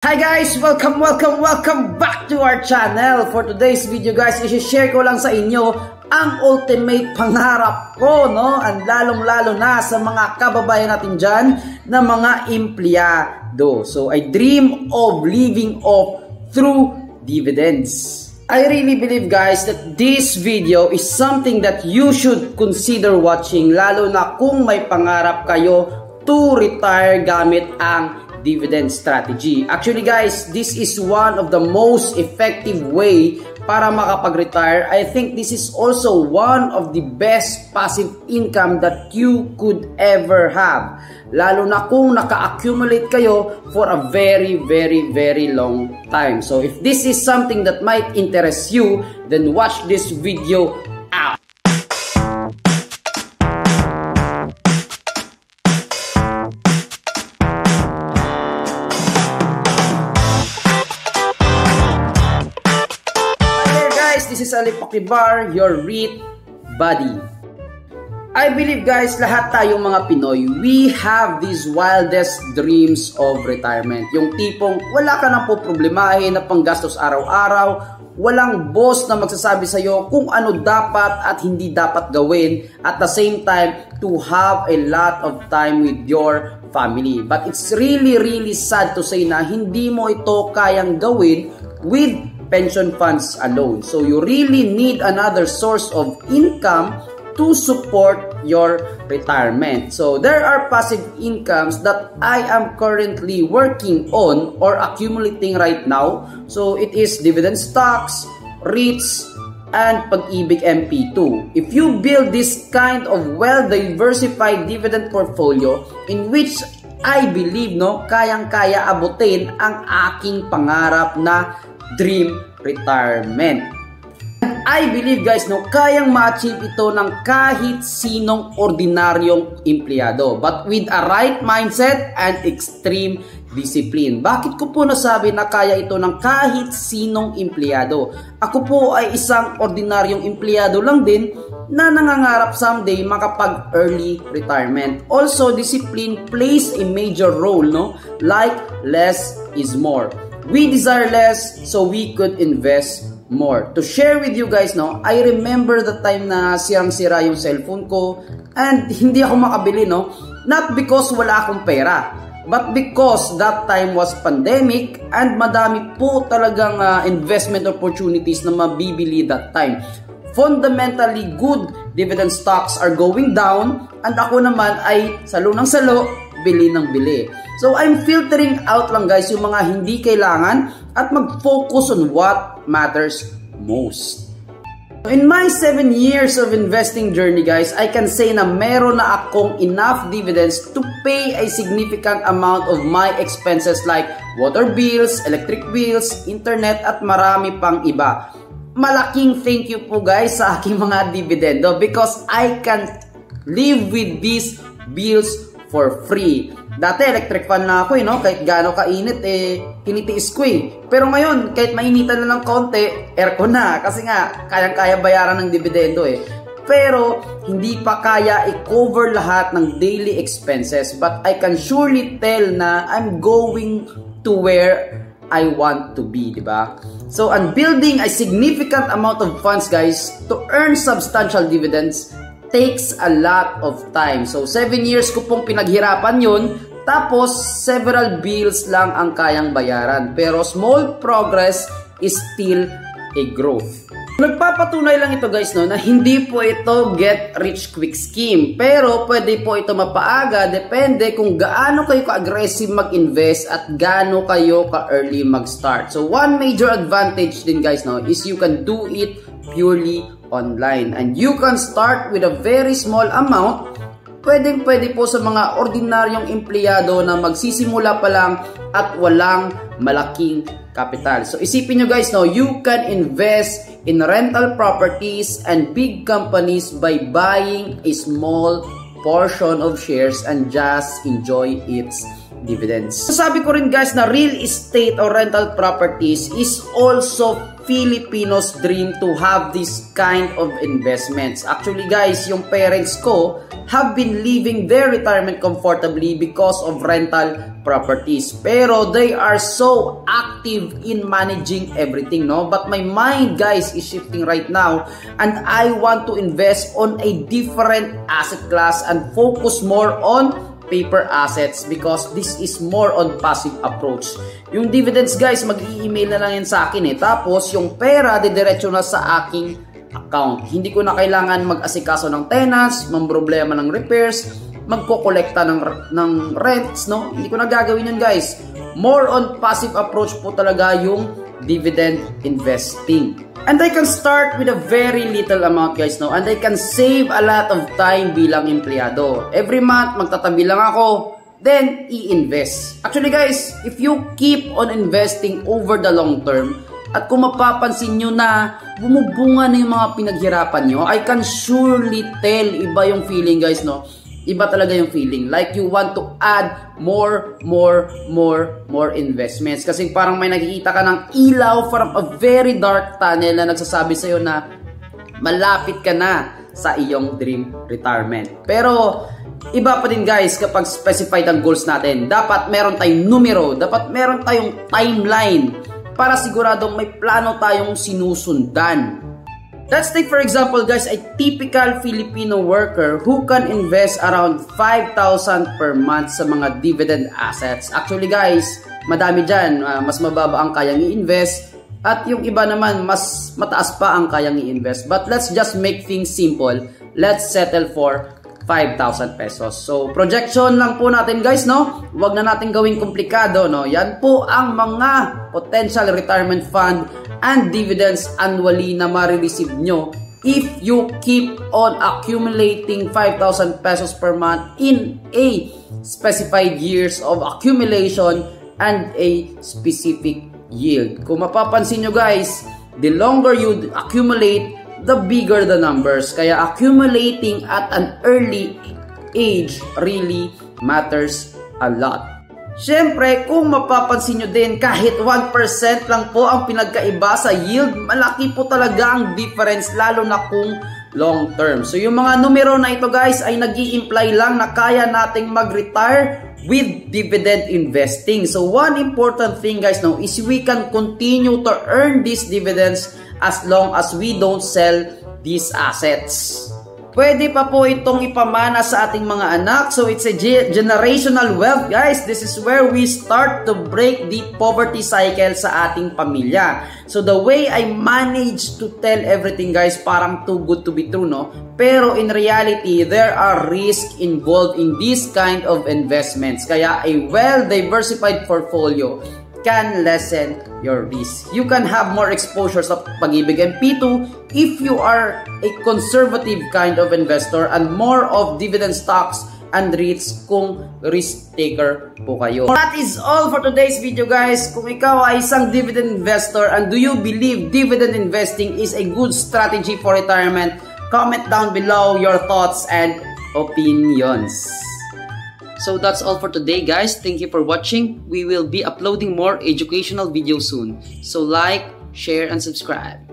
Hi guys! Welcome back to our channel. For today's video guys, i-share ko lang sa inyo ang ultimate pangarap ko, no? Ang lalong-lalo na sa mga kababayan natin dyan na mga empleyado. So, I dream of living off through dividends. I really believe guys that this video is something that you should consider watching, lalo na kung may pangarap kayo to retire gamit ang dividend strategy. Actually guys, this is one of the most effective way para makapag-retire. I think this is also one of the best passive income that you could ever have. Lalo na kung naka-accumulate kayo for a very long time. So if this is something that might interest you, then watch this video out. This is Ali Pakibar, your REIT buddy. I believe guys, lahat tayong mga Pinoy, we have these wildest dreams of retirement. Yung tipong wala ka nang poproblemahin na panggastos araw-araw, walang boss na magsasabi sa'yo kung ano dapat at hindi dapat gawin, at the same time, to have a lot of time with your family. But it's really sad to say na hindi mo ito kayang gawin with pension funds alone. So you really need another source of income to support your retirement. So there are passive incomes that I am currently working on or accumulating right now. So it is dividend stocks, REITs, and Pag-ibig MP2. If you build this kind of well-diversified dividend portfolio in which I believe kayang-kaya abutin ang aking pangarap na dream retirement. I believe guys, kayang ma-achieve ito ng kahit sinong ordinaryong empleyado, but with a right mindset and extreme discipline. Bakit ko po nasabi na kaya ito ng kahit sinong empleyado? Ako po ay isang ordinaryong empleyado lang din na nangangarap someday makapag early retirement. Also, discipline plays a major role, like less is more. We desire less so we could invest more. To share with you guys, I remember the time na sirang-sira yung cellphone ko and hindi ako makabili, not because wala akong pera, but because that time was pandemic and madami po talagang investment opportunities na mabibili that time. Fundamentally good dividend stocks are going down and ako naman ay salo ng salo, bili ng bili. So I'm filtering out lang guys yung mga hindi kailangan at mag-focus on what matters most. In my 7 years of investing journey guys, I can say na meron na akong enough dividends to pay a significant amount of my expenses like water bills, electric bills, internet at marami pang iba. Malaking thank you po guys sa aking mga dividendo because I can live with these bills for free. Dati electric fan na ako kahit gaano kainit tinitiis ko Pero ngayon, kahit mainitan na ng konti, aircon na. Kasi nga, kayang-kaya bayaran ng dividendo Pero, hindi pa kaya i-cover lahat ng daily expenses. But I can surely tell na I'm going to where I want to be, diba? So, and building a significant amount of funds, guys, to earn substantial dividends takes a lot of time. So, 7 years ko pong pinaghirapan yun. Tapos, several bills lang ang kayang bayaran. Pero, small progress is still a growth. Nagpapatunay lang ito guys na hindi po ito get rich quick scheme. Pero, pwede po ito mapaaga. Depende kung gaano kayo ka-aggressive mag-invest at gaano kayo ka-early mag-start. So, one major advantage din guys is you can do it purely online. And you can start with a very small amount. Pwede po sa mga ordinaryong empleyado na magsisimula pa lang at walang malaking capital. So isipin nyo guys, you can invest in rental properties and big companies by buying a small portion of shares and just enjoy its dividends. Sabi ko rin guys na real estate or rental properties is also Filipinos' dream to have this kind of investments. Actually guys, yung parents ko have been living their retirement comfortably because of rental properties. Pero they are so active in managing everything, no? But my mind guys is shifting right now and I want to invest on a different asset class and focus more on paper assets because this is more on passive approach. Yung dividends guys, mag-i-email na lang yan sa akin tapos yung pera didiretso na sa aking account. Hindi ko na kailangan mag-asikaso ng tenants, mamproblema ng repairs, magko-kolekta ng rents, no? Hindi ko na gagawin yan guys. More on passive approach po talaga yung dividend investing. And I can start with a very little amount guys, no? And I can save a lot of time bilang empleyado. Every month, magtatabi lang ako, then i-invest. Actually guys, if you keep on investing over the long term, at kung mapapansin nyo na bumubunga na yung mga pinaghirapan nyo, I can surely tell iba yung feeling guys, no? Iba talaga yung feeling. Like you want to add more investments. Kasi parang may nakikita ka ng ilaw from a very dark tunnel na nagsasabi sa'yo na malapit ka na sa iyong dream retirement. Pero iba pa din guys kapag specified ang goals natin. Dapat meron tayong numero, dapat meron tayong timeline para siguradong may plano tayong sinusundan. Let's take for example guys a typical Filipino worker who can invest around 5,000 per month sa mga dividend assets. Actually guys, madami dyan. Mas mababa ang kayang i-invest at yung iba naman mas mataas pa ang kayang i-invest. But let's just make things simple. Let's settle for 5,000 pesos. So, projection lang po natin guys, no? Huwag na natin gawing komplikado, no? Yan po ang mga potential retirement fund and dividends annually na marireceive nyo if you keep on accumulating 5,000 pesos per month in a specified years of accumulation and a specific yield. Kung mapapansin nyo guys, the longer you accumulate, the bigger the numbers. Kaya accumulating at an early age really matters a lot. Siyempre, kung mapapansin nyo din, kahit 1% lang po ang pinagkaiba sa yield, malaki po talaga ang difference, lalo na kung long term. So yung mga numero na ito guys ay nag-i-imply lang na kaya nating mag-retire with dividend investing. So one important thing guys now is we can continue to earn these dividends as long as we don't sell these assets. Pwede pa po itong ipamana sa ating mga anak. So it's a generational wealth guys. This is where we start to break the poverty cycle sa ating pamilya. So the way I manage to tell everything guys, parang too good to be true, no? Pero in reality, there are risks involved in this kind of investments. Kaya a well-diversified portfolio can lessen your risk. You can have more exposure sa Pag-ibig MP2 if you are a conservative kind of investor and more of dividend stocks and REITs kung risk taker po kayo. That is all for today's video guys. Kung ikaw ay isang dividend investor and do you believe dividend investing is a good strategy for retirement, comment down below your thoughts and opinions. So that's all for today guys. Thank you for watching. We will be uploading more educational videos soon. So like, share, and subscribe.